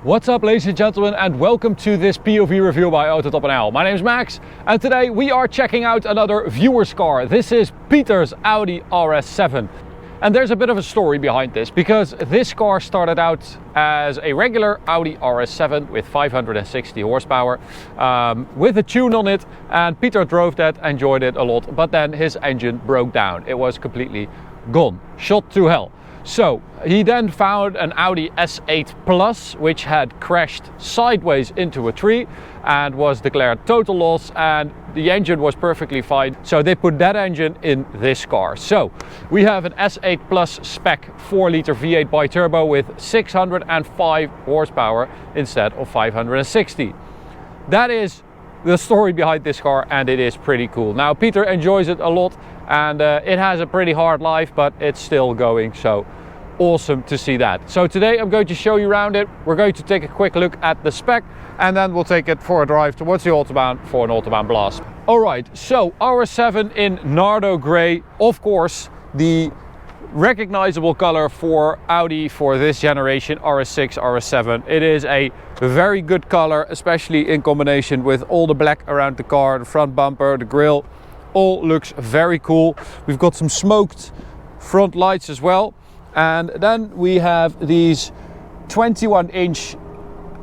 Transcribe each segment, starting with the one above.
What's up, ladies and gentlemen, and welcome to this POV review by AutoTopNL. My name is Max, and today we are checking out another viewer's car. This is Peter's Audi RS7. And there's a bit of a story behind this, because this car started out as a regular Audi RS7 with 560 horsepower, with a tune on it, and Peter drove that, enjoyed it a lot, but then his engine broke down. It was completely gone, shot to hell. So he then found an Audi S8 Plus, which had crashed sideways into a tree and was declared total loss, and the engine was perfectly fine. So they put that engine in this car. So we have an S8 Plus spec 4-liter V8 bi-turbo with 605 horsepower instead of 560. That is the story behind this car, and it is pretty cool. Now Peter enjoys it a lot, and it has a pretty hard life, but it's still going, so awesome to see that. So today I'm going to show you around it. We're going to take a quick look at the spec, and then we'll take it for a drive towards the Autobahn for an Autobahn blast. Alright, so RS7 in Nardo Grey, of course the recognizable color for Audi for this generation, RS6, RS7. It is a very good color, especially in combination with all the black around the car, the front bumper, the grille, all looks very cool. We've got some smoked front lights as well. And then we have these 21-inch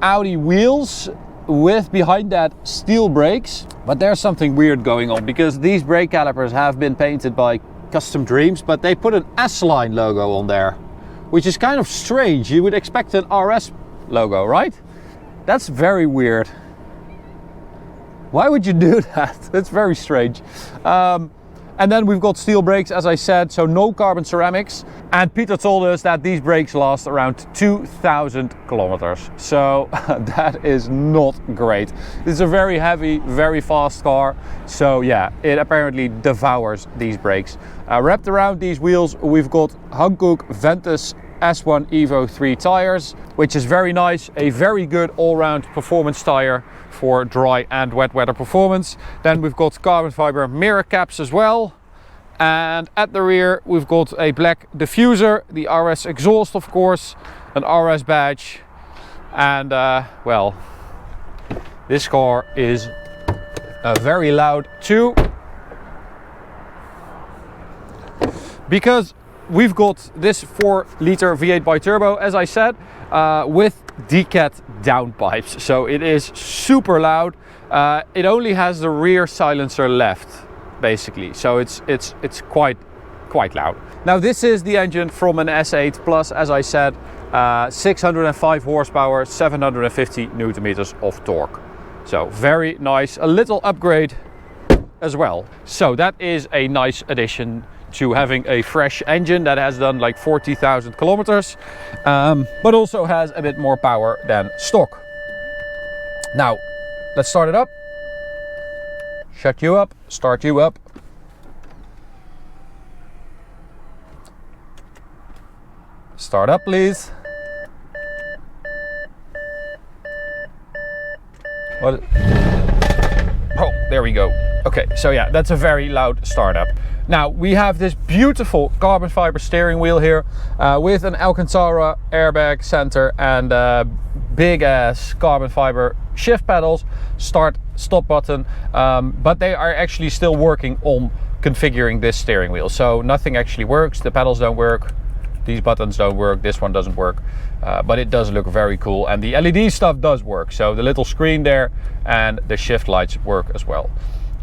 Audi wheels with behind that steel brakes. But there's something weird going on, because these brake calipers have been painted by Custom Dreams, but they put an S-Line logo on there, which is kind of strange. You would expect an RS logo, right? That's very weird. Why would you do that? That's very strange. And then we've got steel brakes, as I said, so no carbon ceramics. And Peter told us that these brakes last around 2,000 kilometers. So that is not great. This is a very heavy, very fast car. So yeah, it apparently devours these brakes. Wrapped around these wheels, we've got Hankook Ventus S1 Evo 3 tires, which is very nice. A very good all-round performance tire for dry and wet weather performance. Then we've got carbon fiber mirror caps as well. And at the rear we've got a black diffuser, the RS exhaust of course, an RS badge, and well, this car is very loud too, because we've got this 4-liter V8 bi-turbo, as I said, with decat downpipes, so it is super loud. It only has the rear silencer left, basically, so it's quite loud. Now this is the engine from an S8 Plus, as I said, 605 horsepower, 750 newton meters of torque. So very nice, a little upgrade as well. So that is a nice addition to having a fresh engine that has done like 40,000 kilometers, but also has a bit more power than stock. Now let's start it up. Shut you up, start you up. Start up, please. What? Oh, there we go. Okay, so yeah, that's a very loud startup. Now we have this beautiful carbon fiber steering wheel here, with an Alcantara airbag center and big ass carbon fiber shift pedals, start stop button, but they are actually still working on configuring this steering wheel, so nothing actually works. The pedals don't work, these buttons don't work, this one doesn't work, but it does look very cool, and the LED stuff does work, so the little screen there and the shift lights work as well.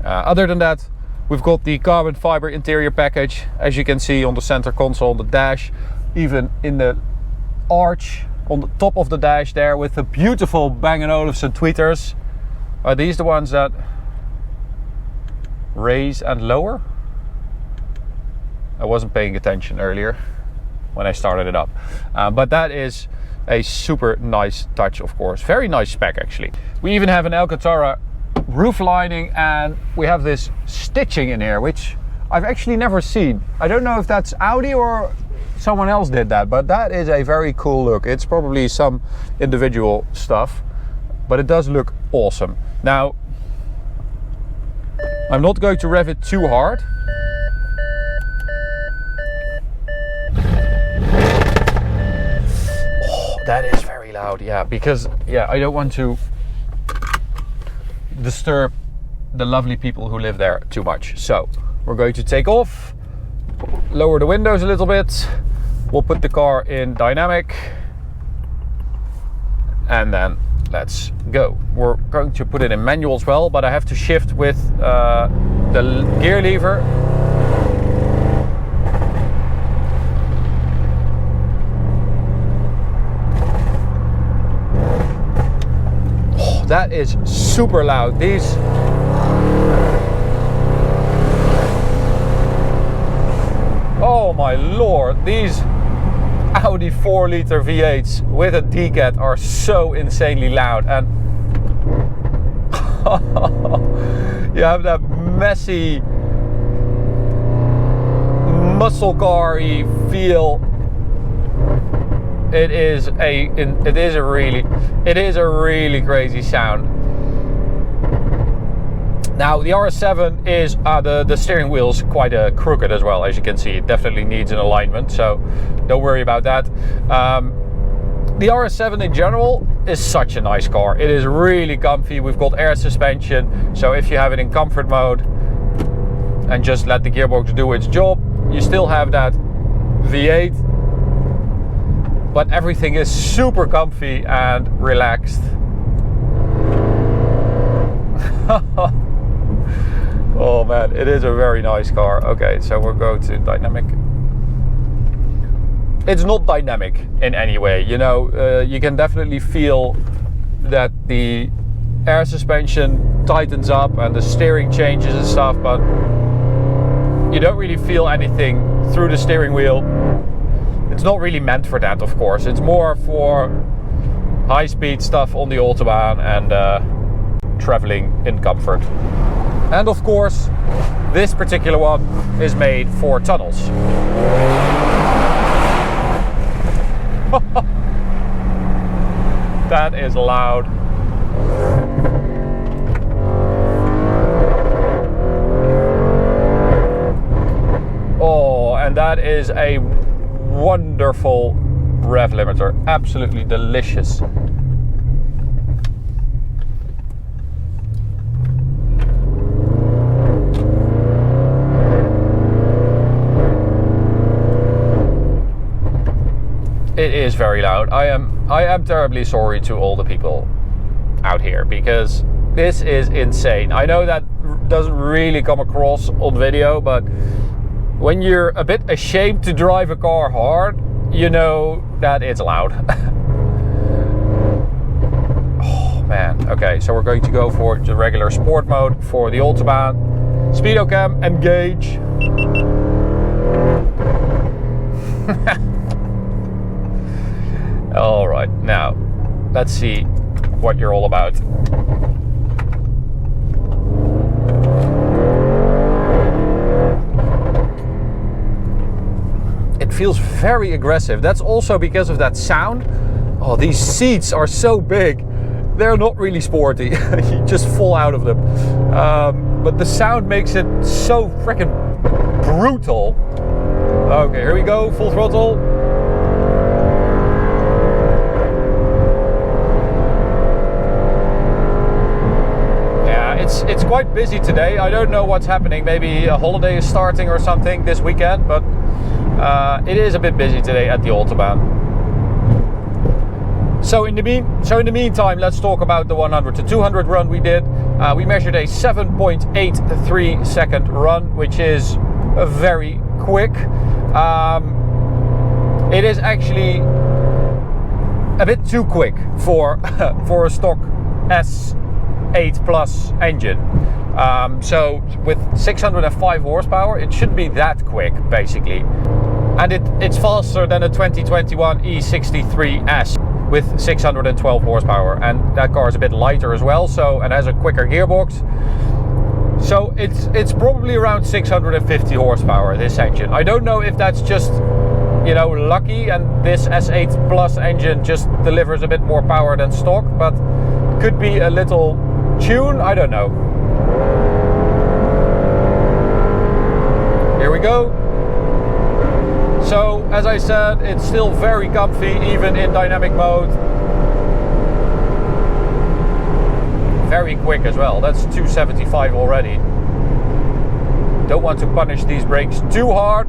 Other than that, we've got the carbon fiber interior package, as you can see on the center console, on the dash, even in the arch on the top of the dash there, with the beautiful Bang & Olufsen tweeters. Are these the ones that raise and lower? I wasn't paying attention earlier when I started it up, but that is a super nice touch, of course. Very nice spec actually. We even have an Alcantara roof lining, and we have this stitching in here, which I've actually never seen. I don't know if that's Audi or someone else did that, but that is a very cool look. It's probably some individual stuff, but it does look awesome. Now I'm not going to rev it too hard. Oh, that is very very loud, yeah, because I don't want to disturb the lovely people who live there too much. So we're going to take off, lower the windows a little bit, we'll put the car in dynamic, and then let's go. We're going to put it in manual as well, but I have to shift with the gear lever. Oh, that is super loud. These oh my lord, these Audi 4-liter V8s with a DCAT are so insanely loud, and you have that messy muscle car-y feel. It is a really crazy sound. Now the RS7 is the steering wheel is quite crooked as well, as you can see. It definitely needs an alignment, so don't worry about that. The RS7 in general is such a nice car. It is really comfy. We've got air suspension, so if you have it in comfort mode and just let the gearbox do its job, you still have that V8, but everything is super comfy and relaxed. Oh man, it is a very nice car. Okay, so we'll go to dynamic. It's not dynamic in any way, you know. You can definitely feel that the air suspension tightens up and the steering changes and stuff, but you don't really feel anything through the steering wheel. It's not really meant for that, of course. It's more for high-speed stuff on the Autobahn and traveling in comfort. And of course, this particular one is made for tunnels. That is loud. Oh, and that is a wonderful rev limiter. Absolutely delicious. It is very loud. I am terribly sorry to all the people out here, because this is insane. I know that doesn't really come across on video, but when you're a bit ashamed to drive a car hard, you know that it's loud. Oh man. Okay, so we're going to go for the regular sport mode for the Autobahn. Speedo cam, engage. All right, now let's see what you're all about. It feels very aggressive. That's also because of that sound. Oh, these seats are so big. They're not really sporty. You just fall out of them. But the sound makes it so freaking brutal. Okay, here we go, full throttle. It's quite busy today. I don't know what's happening. Maybe a holiday is starting or something this weekend, but it is a bit busy today at the Autobahn. So in the meantime, let's talk about the 100 to 200 run we did. We measured a 7.83 second run, which is very quick. It is actually a bit too quick for a stock S8 Plus engine. So with 605 horsepower, it should be that quick basically. And it's faster than a 2021 E63S with 612 horsepower, and that car is a bit lighter as well, so, and has a quicker gearbox. So it's probably around 650 horsepower, this engine. I don't know if that's just, you know, lucky and this S8 Plus engine just delivers a bit more power than stock, but could be a little tune, I don't know. Here we go. So as I said, it's still very comfy even in dynamic mode. very quick as well. That's 275 already. Don't want to punish these brakes too hard,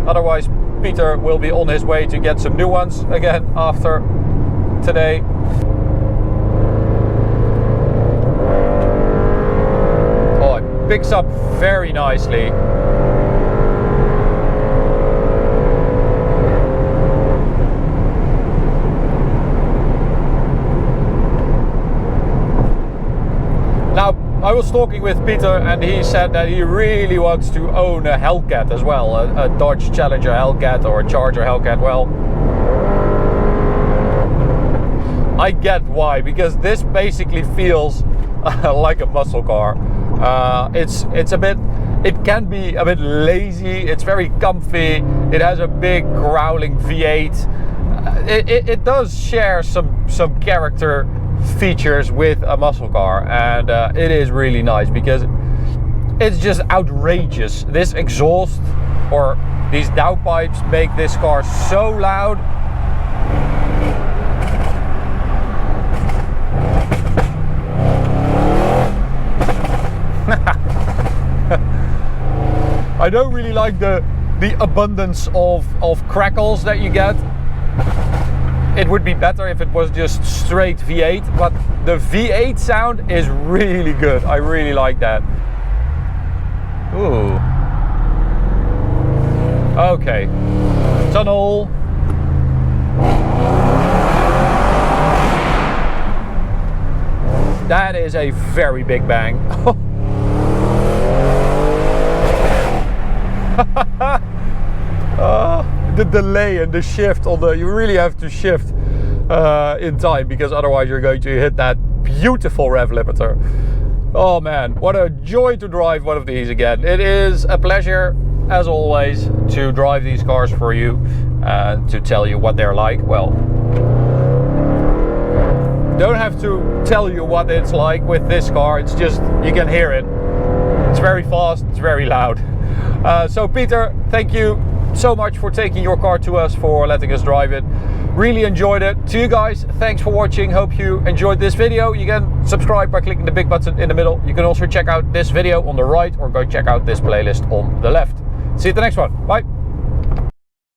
otherwise Peter will be on his way to get some new ones again after today. Oh, it picks up very nicely. Now, I was talking with Peter and he said that he really wants to own a Hellcat as well, a Dodge Challenger Hellcat or a Charger Hellcat. Well, I get why, because this basically feels like a muscle car. It's a bit, it can be a bit lazy, it's very comfy, it has a big growling V8. It does share some character features with a muscle car, and it is really nice because it's just outrageous. This exhaust or these downpipes make this car so loud. I don't really like the abundance of crackles that you get. It would be better if it was just straight V8, but the V8 sound is really good. I really like that. Ooh. Okay. Tunnel. That is a very big bang. The delay and the shift on the, you really have to shift in time, because otherwise you're going to hit that beautiful rev limiter. Oh man, what a joy to drive one of these again. It is a pleasure, as always, to drive these cars for you and to tell you what they're like. Well, don't have to tell you what it's like with this car, it's just, you can hear it. It's very fast, it's very loud. So Peter, thank you so much for taking your car to us, for letting us drive it. Really enjoyed it. To you guys, thanks for watching. Hope you enjoyed this video. You can subscribe by clicking the big button in the middle. You can also check out this video on the right, or go check out this playlist on the left. See you at the next one. Bye.